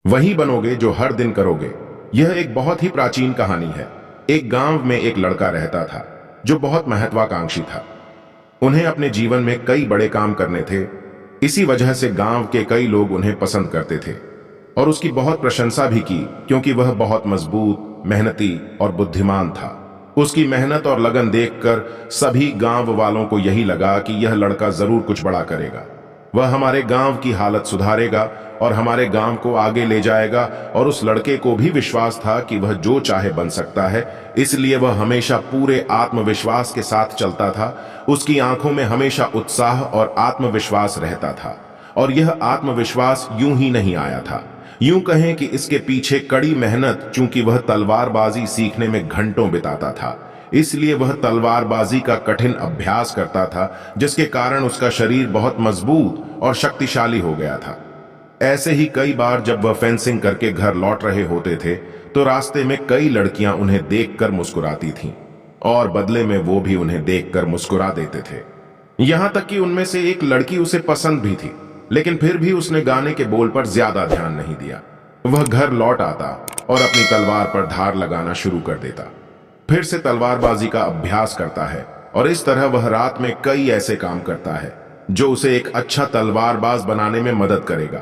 वही बनोगे जो हर दिन करोगे। यह एक बहुत ही प्राचीन कहानी है। एक गांव में एक लड़का रहता था जो बहुत महत्वाकांक्षी था। उन्हें अपने जीवन में कई बड़े काम करने थे। इसी वजह से गांव के कई लोग उन्हें पसंद करते थे और उसकी बहुत प्रशंसा भी की, क्योंकि वह बहुत मजबूत, मेहनती और बुद्धिमान था। उसकी मेहनत और लगन देखकर सभी गांव वालों को यही लगा कि यह लड़का जरूर कुछ बड़ा करेगा। वह हमारे गांव की हालत सुधारेगा और हमारे गांव को आगे ले जाएगा। और उस लड़के को भी विश्वास था कि वह जो चाहे बन सकता है, इसलिए वह हमेशा पूरे आत्मविश्वास के साथ चलता था। उसकी आंखों में हमेशा उत्साह और आत्मविश्वास रहता था। और यह आत्मविश्वास यूं ही नहीं आया था। यूं कहें कि इसके पीछे कड़ी मेहनत, चूंकि वह तलवारबाजी सीखने में घंटों बिताता था, इसलिए वह तलवारबाजी का कठिन अभ्यास करता था, जिसके कारण उसका शरीर बहुत मजबूत और शक्तिशाली हो गया था। ऐसे ही कई बार जब वह फेंसिंग करके घर लौट रहे होते थे, तो रास्ते में कई लड़कियां उन्हें देखकर मुस्कुराती थीं और बदले में वो भी उन्हें देखकर मुस्कुरा देते थे। यहां तक कि उनमें से एक लड़की उसे पसंद भी थी, लेकिन फिर भी उसने गाने के बोल पर ज्यादा ध्यान नहीं दिया। वह घर लौट आता और अपनी तलवार पर धार लगाना शुरू कर देता। फिर से तलवारबाजी का अभ्यास करता है और इस तरह वह रात में कई ऐसे काम करता है जो उसे एक अच्छा तलवारबाज बनाने में मदद करेगा।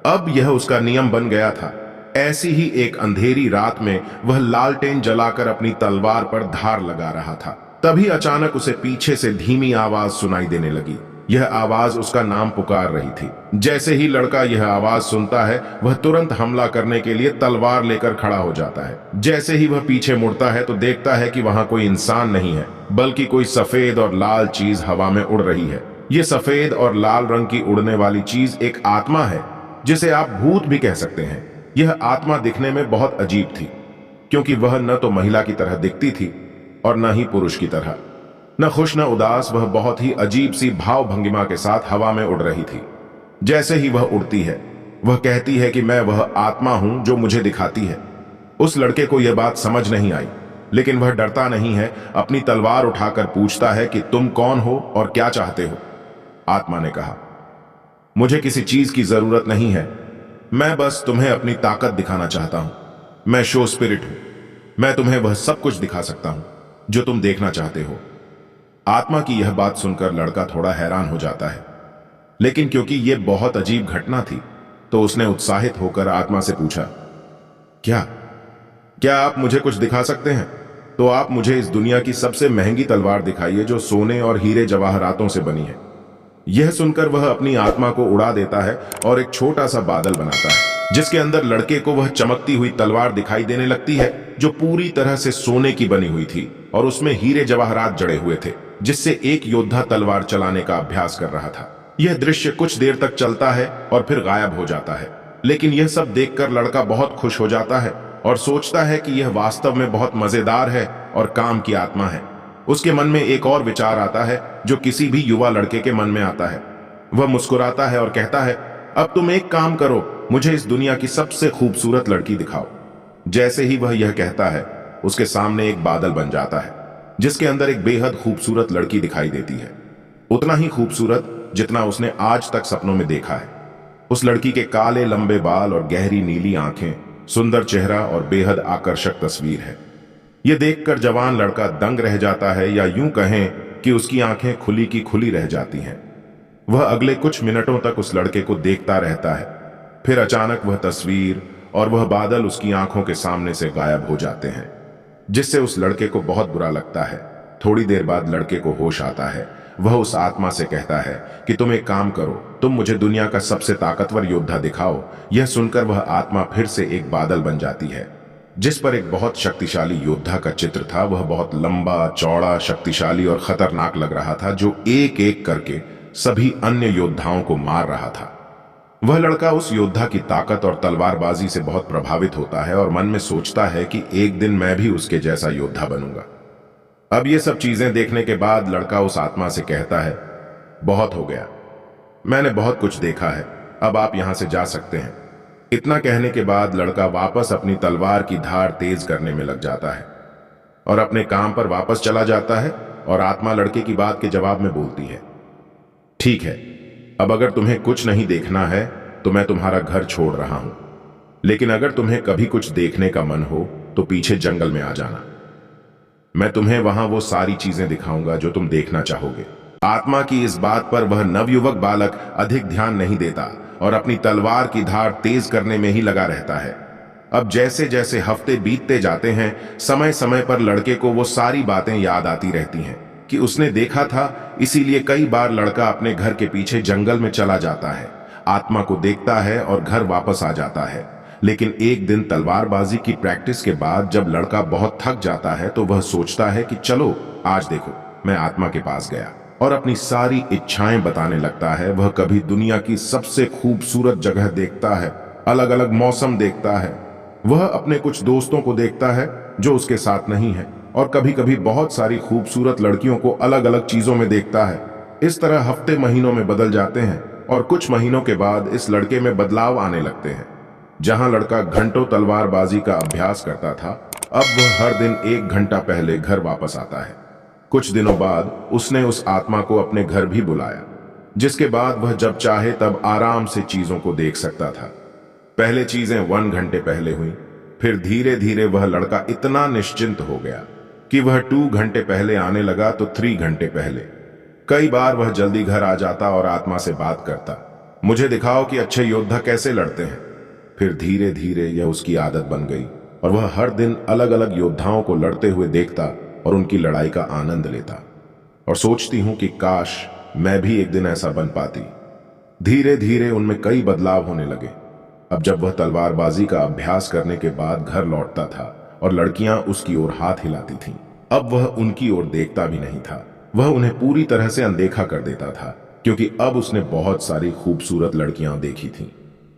अब यह उसका नियम बन गया था। ऐसी ही एक अंधेरी रात में वह लालटेन जलाकर अपनी तलवार पर धार लगा रहा था। तभी अचानक उसे पीछे से धीमी आवाज सुनाई देने लगी। यह आवाज उसका नाम पुकार रही थी। जैसे ही लड़का यह आवाज सुनता है, वह तुरंत हमला करने के लिए तलवार लेकर खड़ा हो जाता है। जैसे ही वह पीछे मुड़ता है तो देखता है कि वहां कोई इंसान नहीं है, बल्कि कोई सफेद और लाल चीज हवा में उड़ रही है। यह सफेद और लाल रंग की उड़ने वाली चीज एक आत्मा है, जिसे आप भूत भी कह सकते हैं। यह आत्मा दिखने में बहुत अजीब थी, क्योंकि वह न तो महिला की तरह दिखती थी और न ही पुरुष की तरह। न खुश न उदास, वह बहुत ही अजीब सी भाव भंगिमा के साथ हवा में उड़ रही थी। जैसे ही वह उड़ती है, वह कहती है कि मैं वह आत्मा हूं जो मुझे दिखाती है। उस लड़के को यह बात समझ नहीं आई, लेकिन वह डरता नहीं है। अपनी तलवार उठाकर पूछता है कि तुम कौन हो और क्या चाहते हो। आत्मा ने कहा, मुझे किसी चीज की जरूरत नहीं है, मैं बस तुम्हें अपनी ताकत दिखाना चाहता हूं। मैं शो स्पिरिट हूं। मैं तुम्हें वह सब कुछ दिखा सकता हूं जो तुम देखना चाहते हो। आत्मा की यह बात सुनकर लड़का थोड़ा हैरान हो जाता है, लेकिन क्योंकि यह बहुत अजीब घटना थी, तो उसने उत्साहित होकर आत्मा से पूछा, क्या क्या आप मुझे कुछ दिखा सकते हैं? तो आप मुझे इस दुनिया की सबसे महंगी तलवार दिखाइए जो सोने और हीरे जवाहरातों से बनी है। यह सुनकर वह अपनी आत्मा को उड़ा देता है और एक छोटा सा बादल बनाता है, जिसके अंदर लड़के को वह चमकती हुई तलवार दिखाई देने लगती है, जो पूरी तरह से सोने की बनी हुई थी और उसमें हीरे जवाहरात जड़े हुए थे, जिससे एक योद्धा तलवार चलाने का अभ्यास कर रहा था। यह दृश्य कुछ देर तक चलता है और फिर गायब हो जाता है। लेकिन यह सब देखकर लड़का बहुत खुश हो जाता है और सोचता है कि यह वास्तव में बहुत मजेदार है और काम की आत्मा है। उसके मन में एक और विचार आता है जो किसी भी युवा लड़के के मन में आता है। वह मुस्कुराता है और कहता है, अब तुम एक काम करो, मुझे इस दुनिया की सबसे खूबसूरत लड़की दिखाओ। जैसे ही वह यह कहता है, उसके सामने एक बादल बन जाता है, जिसके अंदर एक बेहद खूबसूरत लड़की दिखाई देती है। उतना ही खूबसूरत जितना उसने आज तक सपनों में देखा है। उस लड़की के काले लंबे बाल और गहरी नीली आंखें, सुंदर चेहरा और बेहद आकर्षक तस्वीर है। यह देखकर जवान लड़का दंग रह जाता है, या यूं कहें कि उसकी आंखें खुली की खुली रह जाती हैं। वह अगले कुछ मिनटों तक उस लड़के को देखता रहता है। फिर अचानक वह तस्वीर और वह बादल उसकी आंखों के सामने से गायब हो जाते हैं, जिससे उस लड़के को बहुत बुरा लगता है। थोड़ी देर बाद लड़के को होश आता है। वह उस आत्मा से कहता है कि तुम एक काम करो, तुम मुझे दुनिया का सबसे ताकतवर योद्धा दिखाओ। यह सुनकर वह आत्मा फिर से एक बादल बन जाती है, जिस पर एक बहुत शक्तिशाली योद्धा का चित्र था। वह बहुत लंबा, चौड़ा, शक्तिशाली और खतरनाक लग रहा था, जो एक एक करके सभी अन्य योद्धाओं को मार रहा था। वह लड़का उस योद्धा की ताकत और तलवारबाजी से बहुत प्रभावित होता है और मन में सोचता है कि एक दिन मैं भी उसके जैसा योद्धा बनूंगा। अब ये सब चीजें देखने के बाद लड़का उस आत्मा से कहता है, बहुत हो गया, मैंने बहुत कुछ देखा है, अब आप यहां से जा सकते हैं। इतना कहने के बाद लड़का वापस अपनी तलवार की धार तेज करने में लग जाता है और अपने काम पर वापस चला जाता है। और आत्मा लड़के की बात के जवाब में बोलती है, ठीक है, अब अगर तुम्हें कुछ नहीं देखना है तो मैं तुम्हारा घर छोड़ रहा हूं। लेकिन अगर तुम्हें कभी कुछ देखने का मन हो तो पीछे जंगल में आ जाना। मैं तुम्हें वहां वो सारी चीजें दिखाऊंगा जो तुम देखना चाहोगे। आत्मा की इस बात पर वह नवयुवक बालक अधिक ध्यान नहीं देता और अपनी तलवार की धार तेज करने में ही लगा रहता है। अब जैसे जैसे हफ्ते बीतते जाते हैं, समय समय पर लड़के को वो सारी बातें याद आती रहती हैं कि उसने देखा था। इसीलिए कई बार लड़का अपने घर के पीछे जंगल में चला जाता है, आत्मा को देखता है और घर वापस आ जाता है। लेकिन एक दिन तलवारबाजी की प्रैक्टिस के बाद जब लड़का बहुत थक जाता है तो वह सोचता है कि चलो आज देखो, मैं आत्मा के पास गया और अपनी सारी इच्छाएं बताने लगता है। वह कभी दुनिया की सबसे खूबसूरत जगह देखता है, अलग अलग मौसम देखता है, वह अपने कुछ दोस्तों को देखता है जो उसके साथ नहीं है, और कभी कभी बहुत सारी खूबसूरत लड़कियों को अलग अलग चीजों में देखता है। इस तरह हफ्ते महीनों में बदल जाते हैं और कुछ महीनों के बाद इस लड़के में बदलाव आने लगते हैं। जहां लड़का घंटों तलवारबाजी का अभ्यास करता था, अब वह हर दिन 1 घंटा पहले घर वापस आता है। कुछ दिनों बाद उसने उस आत्मा को अपने घर भी बुलाया, जिसके बाद वह जब चाहे तब आराम से चीजों को देख सकता था। पहले चीजें 1 घंटे पहले हुई, फिर धीरे धीरे वह लड़का इतना निश्चिंत हो गया कि वह 2 घंटे पहले आने लगा तो 3 घंटे पहले। कई बार वह जल्दी घर आ जाता और आत्मा से बात करता, मुझे दिखाओ कि अच्छे योद्धा कैसे लड़ते हैं। फिर धीरे धीरे यह उसकी आदत बन गई और वह हर दिन अलग अलग योद्धाओं को लड़ते हुए देखता और उनकी लड़ाई का आनंद लेता। और सोचती हूं कि काश मैं भी एक दिन ऐसा बन पाती। धीरे धीरे उनमें कई बदलाव होने लगे। अब जब वह तलवारबाजी का अभ्यास करने के बाद घर लौटता था और लड़कियां उसकी ओर हाथ हिलाती थीं, अब वह उनकी ओर देखता भी नहीं था। वह उन्हें पूरी तरह से अनदेखा कर देता था, क्योंकि अब उसने बहुत सारी खूबसूरत लड़कियां देखी थीं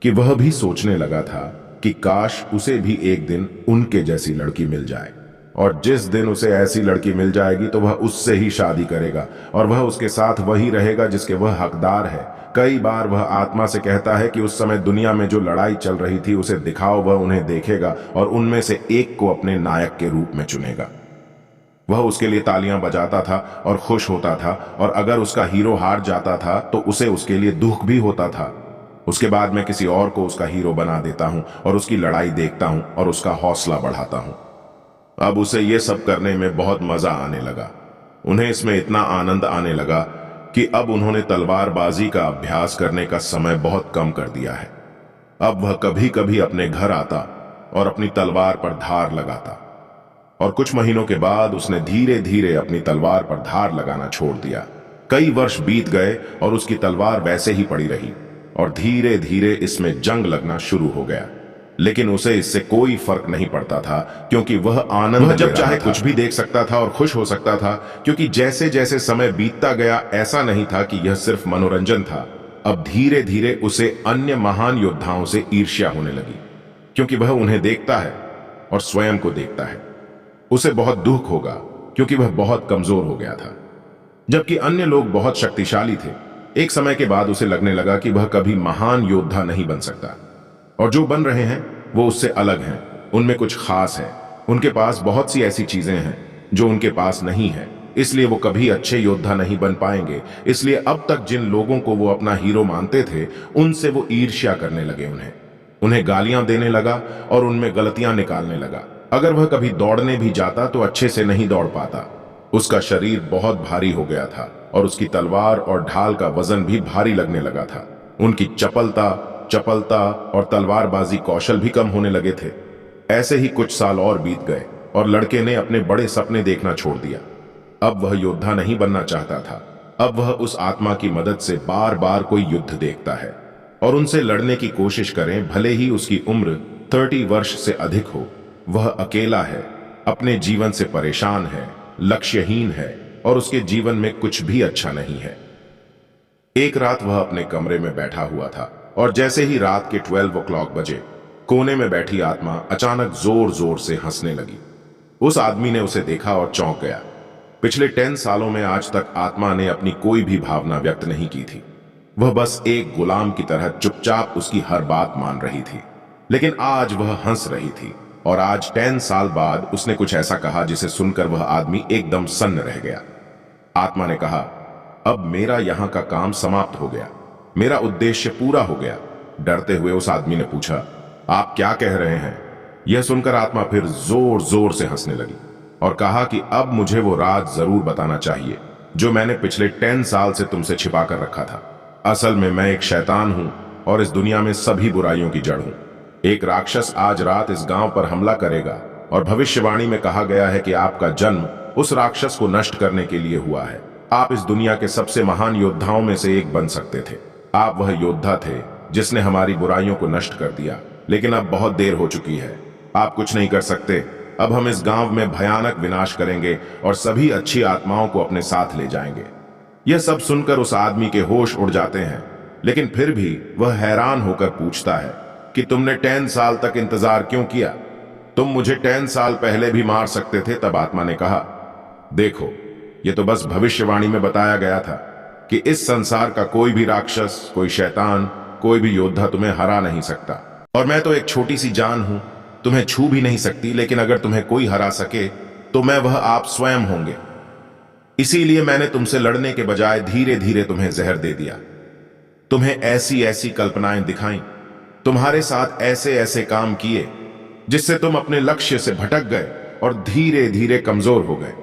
कि वह भी सोचने लगा था कि काश उसे भी एक दिन उनके जैसी लड़की मिल जाए। और जिस दिन उसे ऐसी लड़की मिल जाएगी तो वह उससे ही शादी करेगा और वह उसके साथ वही रहेगा जिसके वह हकदार है। कई बार वह आत्मा से कहता है कि उस समय दुनिया में जो लड़ाई चल रही थी उसे दिखाओ। वह उन्हें देखेगा और उनमें से एक को अपने नायक के रूप में चुनेगा। वह उसके लिए तालियां बजाता था और खुश होता था, और अगर उसका हीरो हार जाता था तो उसे उसके लिए दुख भी होता था। उसके बाद मैं किसी और को उसका हीरो बना देता हूं और उसकी लड़ाई देखता हूं और उसका हौसला बढ़ाता हूं। अब उसे यह सब करने में बहुत मजा आने लगा। उन्हें इसमें इतना आनंद आने लगा कि अब उन्होंने तलवारबाजी का अभ्यास करने का समय बहुत कम कर दिया है। अब वह कभी कभी अपने घर आता और अपनी तलवार पर धार लगाता, और कुछ महीनों के बाद उसने धीरे धीरे अपनी तलवार पर धार लगाना छोड़ दिया। कई वर्ष बीत गए और उसकी तलवार वैसे ही पड़ी रही और धीरे धीरे इसमें जंग लगना शुरू हो गया। लेकिन उसे इससे कोई फर्क नहीं पड़ता था, क्योंकि वह आनंद जब चाहे कुछ भी देख सकता था और खुश हो सकता था। क्योंकि जैसे जैसे समय बीतता गया, ऐसा नहीं था कि यह सिर्फ मनोरंजन था। अब धीरे धीरे उसे अन्य महान योद्धाओं से ईर्ष्या होने लगी, क्योंकि वह उन्हें देखता है और स्वयं को देखता है। उसे बहुत दुख होगा क्योंकि वह बहुत कमजोर हो गया था, जबकि अन्य लोग बहुत शक्तिशाली थे। एक समय के बाद उसे लगने लगा कि वह कभी महान योद्धा नहीं बन सकता, और जो बन रहे हैं वो उससे अलग हैं। उनमें कुछ खास है, उनके पास बहुत सी ऐसी चीजें हैं जो उनके पास नहीं है, इसलिए वो कभी अच्छे योद्धा नहीं बन पाएंगे। इसलिए अब तक जिन लोगों को वो अपना हीरो मानते थे, उनसे वो ईर्ष्या करने लगे। उन्हें गालियां देने लगा और उनमें गलतियां निकालने लगा। अगर वह कभी दौड़ने भी जाता तो अच्छे से नहीं दौड़ पाता। उसका शरीर बहुत भारी हो गया था और उसकी तलवार और ढाल का वजन भी भारी लगने लगा था। उनकी चपलता और तलवारबाजी कौशल भी कम होने लगे थे। ऐसे ही कुछ साल और बीत गए और लड़के ने अपने बड़े सपने देखना छोड़ दिया। अब वह योद्धा नहीं बनना चाहता था। अब वह उस आत्मा की मदद से बार बार कोई युद्ध देखता है और उनसे लड़ने की कोशिश करें, भले ही उसकी उम्र 30 वर्ष से अधिक हो। वह अकेला है, अपने जीवन से परेशान है, लक्ष्यहीन है और उसके जीवन में कुछ भी अच्छा नहीं है। एक रात वह अपने कमरे में बैठा हुआ था और जैसे ही रात के 12 o'clock बजे, कोने में बैठी आत्मा अचानक जोर जोर से हंसने लगी। उस आदमी ने उसे देखा और चौंक गया। पिछले 10 सालों में आज तक आत्मा ने अपनी कोई भी भावना व्यक्त नहीं की थी। वह बस एक गुलाम की तरह चुपचाप उसकी हर बात मान रही थी। लेकिन आज वह हंस रही थी, और आज 10 साल बाद उसने कुछ ऐसा कहा जिसे सुनकर वह आदमी एकदम सन्न रह गया। आत्मा ने कहा, अब मेरा यहां का काम समाप्त हो गया, मेरा उद्देश्य पूरा हो गया। डरते हुए उस आदमी ने पूछा, आप क्या कह रहे हैं? यह सुनकर आत्मा फिर जोर जोर से हंसने लगी और कहा कि अब मुझे वो राज जरूर बताना चाहिए जो मैंने पिछले 10 साल से तुमसे छिपा कर रखा था। असल में मैं एक शैतान हूं और इस दुनिया में सभी बुराइयों की जड़ हूं। एक राक्षस आज रात इस गांव पर हमला करेगा और भविष्यवाणी में कहा गया है कि आपका जन्म उस राक्षस को नष्ट करने के लिए हुआ है। आप इस दुनिया के सबसे महान योद्धाओं में से एक बन सकते थे। आप वह योद्धा थे जिसने हमारी बुराइयों को नष्ट कर दिया, लेकिन अब बहुत देर हो चुकी है। आप कुछ नहीं कर सकते। अब हम इस गांव में भयानक विनाश करेंगे और सभी अच्छी आत्माओं को अपने साथ ले जाएंगे। यह सब सुनकर उस आदमी के होश उड़ जाते हैं, लेकिन फिर भी वह हैरान होकर पूछता है कि तुमने 10 साल तक इंतजार क्यों किया? तुम मुझे 10 साल पहले भी मार सकते थे। तब आत्मा ने कहा, देखो, यह तो बस भविष्यवाणी में बताया गया था कि इस संसार का कोई भी राक्षस, कोई शैतान, कोई भी योद्धा तुम्हें हरा नहीं सकता। और मैं तो एक छोटी सी जान हूं, तुम्हें छू भी नहीं सकती, लेकिन अगर तुम्हें कोई हरा सके तो मैं वह आप स्वयं होंगे। इसीलिए मैंने तुमसे लड़ने के बजाय धीरे धीरे तुम्हें जहर दे दिया, तुम्हें ऐसी ऐसी कल्पनाएं दिखाई, तुम्हारे साथ ऐसे ऐसे काम किए जिससे तुम अपने लक्ष्य से भटक गए और धीरे धीरे कमजोर हो गए।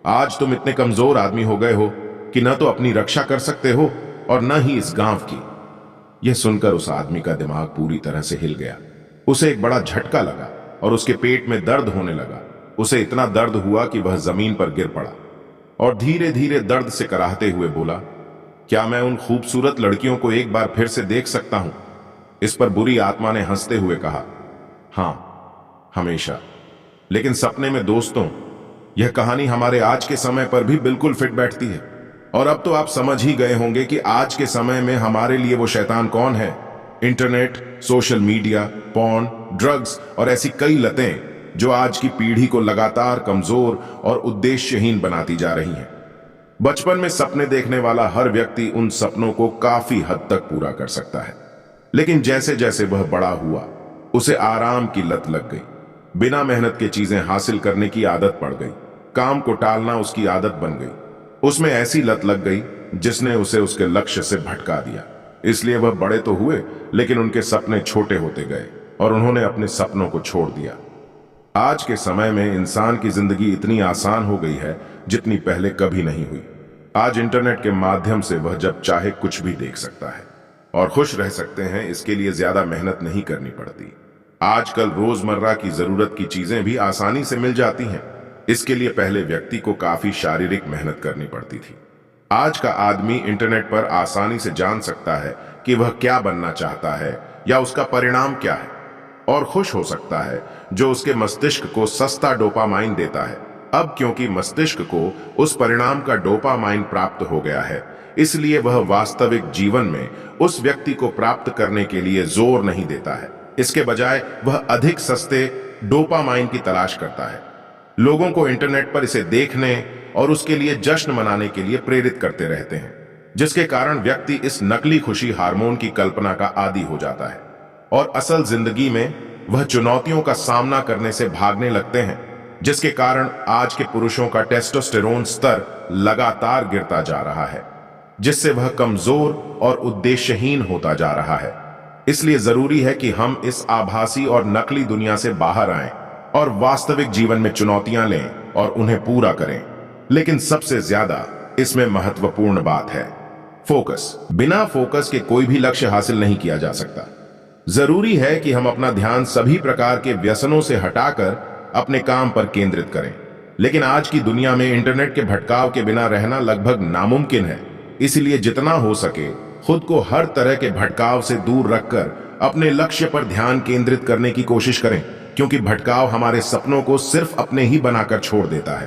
आज तुम इतने कमजोर आदमी हो गए हो कि न तो अपनी रक्षा कर सकते हो और न ही इस गांव की। यह सुनकर उस आदमी का दिमाग पूरी तरह से हिल गया। उसे एक बड़ा झटका लगा और उसके पेट में दर्द होने लगा। उसे इतना दर्द हुआ कि वह जमीन पर गिर पड़ा और धीरे धीरे दर्द से कराहते हुए बोला, क्या मैं उन खूबसूरत लड़कियों को एक बार फिर से देख सकता हूं? इस पर बुरी आत्मा ने हंसते हुए कहा, हां, हमेशा। लेकिन सपने में दोस्तों, यह कहानी हमारे आज के समय पर भी बिल्कुल फिट बैठती है। और अब तो आप समझ ही गए होंगे कि आज के समय में हमारे लिए वो शैतान कौन है। Internet, social media, porn, drugs और ऐसी कई लतें जो आज की पीढ़ी को लगातार कमजोर और उद्देश्यहीन बनाती जा रही हैं। बचपन में सपने देखने वाला हर व्यक्ति उन सपनों को काफी हद तक पूरा कर सकता है, लेकिन जैसे जैसे वह बड़ा हुआ उसे आराम की लत लग गई। बिना मेहनत के चीजें हासिल करने की आदत पड़ गई। काम को टालना उसकी आदत बन गई। उसमें ऐसी लत लग गई जिसने उसे उसके लक्ष्य से भटका दिया। इसलिए वह बड़े तो हुए, लेकिन उनके सपने छोटे होते गए और उन्होंने अपने सपनों को छोड़ दिया। आज के समय में इंसान की जिंदगी इतनी आसान हो गई है जितनी पहले कभी नहीं हुई। आज इंटरनेट के माध्यम से वह जब चाहे कुछ भी देख सकता है और खुश रह सकते हैं। इसके लिए ज्यादा मेहनत नहीं करनी पड़ती। आजकल रोजमर्रा की जरूरत की चीजें भी आसानी से मिल जाती हैं। इसके लिए पहले व्यक्ति को काफी शारीरिक मेहनत करनी पड़ती थी। आज का आदमी इंटरनेट पर आसानी से जान सकता है कि वह क्या बनना चाहता है या उसका परिणाम क्या है, और खुश हो सकता है, जो उसके मस्तिष्क को सस्ता डोपामाइन देता है। अब क्योंकि मस्तिष्क को उस परिणाम का डोपामाइन प्राप्त हो गया है, इसलिए वह वास्तविक जीवन में उस व्यक्ति को प्राप्त करने के लिए जोर नहीं देता है। इसके बजाय वह अधिक सस्ते डोपामाइन की तलाश करता है। लोगों को इंटरनेट पर इसे देखने और उसके लिए जश्न मनाने के लिए प्रेरित करते रहते हैं, जिसके कारण व्यक्ति इस नकली खुशी हार्मोन की कल्पना का आदी हो जाता है और असल जिंदगी में वह चुनौतियों का सामना करने से भागने लगते हैं, जिसके कारण आज के पुरुषों का टेस्टोस्टेरोन स्तर लगातार गिरता जा रहा है, जिससे वह कमजोर और उद्देश्यहीन होता जा रहा है। इसलिए जरूरी है कि हम इस आभासी और नकली दुनिया से बाहर आएं और वास्तविक जीवन में चुनौतियां लें और उन्हें पूरा करें। लेकिन सबसे ज्यादा इसमें महत्वपूर्ण बात है फोकस। बिना फोकस के कोई भी लक्ष्य हासिल नहीं किया जा सकता। जरूरी है कि हम अपना ध्यान सभी प्रकार के व्यसनों से हटाकर अपने काम पर केंद्रित करें। लेकिन आज की दुनिया में इंटरनेट के भटकाव के बिना रहना लगभग नामुमकिन है। इसलिए जितना हो सके खुद को हर तरह के भटकाव से दूर रखकर अपने लक्ष्य पर ध्यान केंद्रित करने की कोशिश करें, क्योंकि भटकाव हमारे सपनों को सिर्फ अपने ही बनाकर छोड़ देता है।